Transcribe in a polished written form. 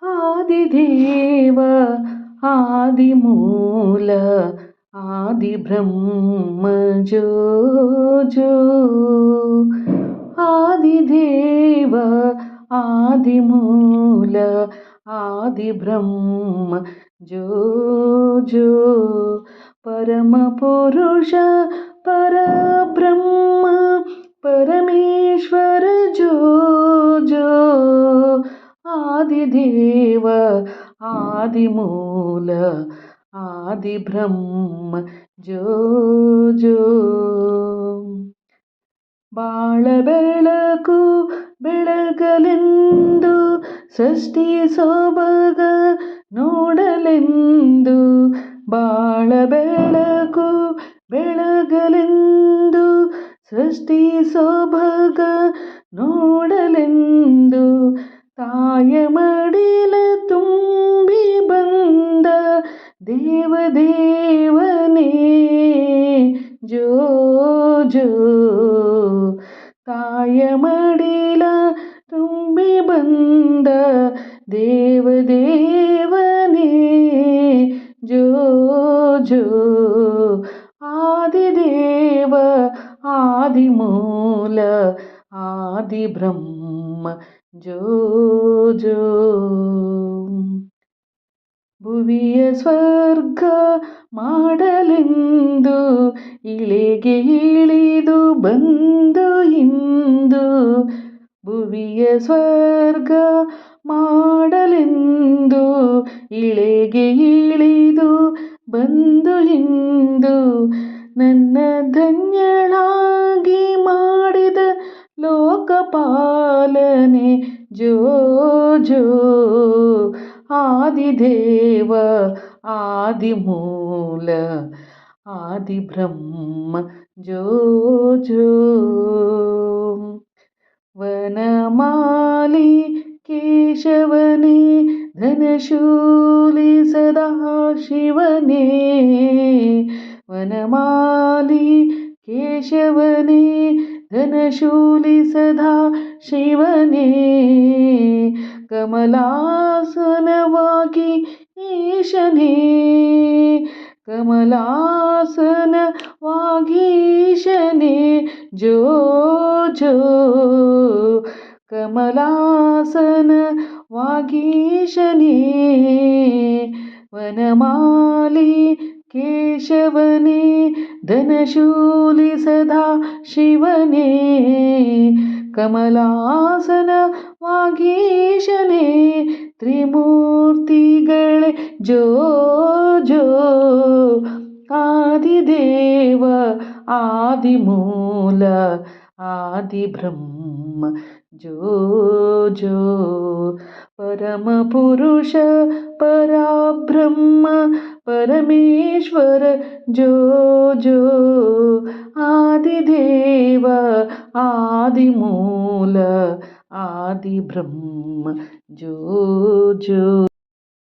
ಆದಿದೇವ ಆದಿಮೂಲ ಆದಿಬ್ರಹ್ಮ ಜೋ ಜೋ. ಆದಿದೇವ ಆದಿಮೂಲ ಆದಿಬ್ರಹ್ಮ ಜೋ ಜೋ. ಪರಮಪುರುಷ ಪರಬ್ರಹ್ಮ ಪರಮೇಶ್ವರ ಜೋ ಜೋ. ಆದಿದೇವ ಆದಿಮೂಲ ಆದಿಬ್ರಹ್ಮ ಜೋ ಜೋ. ಬಾಳ ಬೆಳಕು ಬೆಳಗಲೆಂದು ಸೃಷ್ಟಿ ಸೊಬಗ ನೋಡಲೆಂದು. ಬಾಳ ಬೆಳಕು ಬೆಳಗಲೆಂದು ಸೃಷ್ಟಿ ಸೊಬಗ ನೋಡಲೆಂದು. ತಾಯ ಮಡಿಲ ತುಂಬಿ ಬಂದ ದೇವದೇವನೇ ಜೋ ಜೋ. ತಾಯ ಮಡಿಲ ತುಂಬಿ ಬಂದ ದೇವದೇವನೇ ಜೋ ಜೋ. ಆದಿದೇವ ಆದಿಮೂಲ ಆದಿಬ್ರಹ್ಮ ಜೋ ಜೋ. ಭುವಿಯ ಸ್ವರ್ಗ ಮಾಡಲೆಂದು ಇಳೆಗೆ ಇಳಿದು ಬಂದು ಇಂದು. ಭುವಿಯ ಸ್ವರ್ಗ ಮಾಡಲೆಂದು ಇಳೆಗೆ ಇಳಿದು ಬಂದು ಇಂದು. ನನ್ನ ಧನ್ಯಳಾಗಿ ಮಾಡಿದ ಲೋಕಪಾಲನೆ ಜೋ ಜೋ. ಆದಿದೇವ ಆದಿಮೂಲ ಆದಿಬ್ರಹ್ಮ ಜೋ ಜೋ. ವನಮಾಲಿ ಕೇಶವನೇ ಧನಶೂಲಿ ಸದಾಶಿವನೇ. ವನಮಾಲಿ ಕೇಶವನೇ ಧನಶೂಲಿ ಸದಾಶಿವನೇ. ಕಮಲಾಸನವಾಗಿ ಈಶನೇ ಕಮಲಾಸನವಾಗಿ ಈಶನೇ ಜೋ ಜೋ. ಕಮಲಾಸನವಾಗಿ ಈಶನೇ ವನಮಾಲಿ ಕೇಶವನೇ ಧನಶೂಲಿ ಸದಾ ಶಿವನೇ. ಕಮಲಾಸನವಾಗಿ ಈಶನೇ ತ್ರಿಮೂರ್ತಿಗಳೇ ಜೋ ಜೋ. ಆದಿದೇವ ಆದಿಮೂಲ ಆದಿಬ್ರಹ್ಮ ಜೋ ಜೋ. ಪರಮಪುರುಷ ಪರಬ್ರಹ್ಮ ಪರಮೇಶ್ವರ ಜೋ ಜೋ. ಆದಿದೇವ ಆದಿಮೂಲ ಆದಿಬ್ರಹ್ಮ ಜೋ ಜೋ.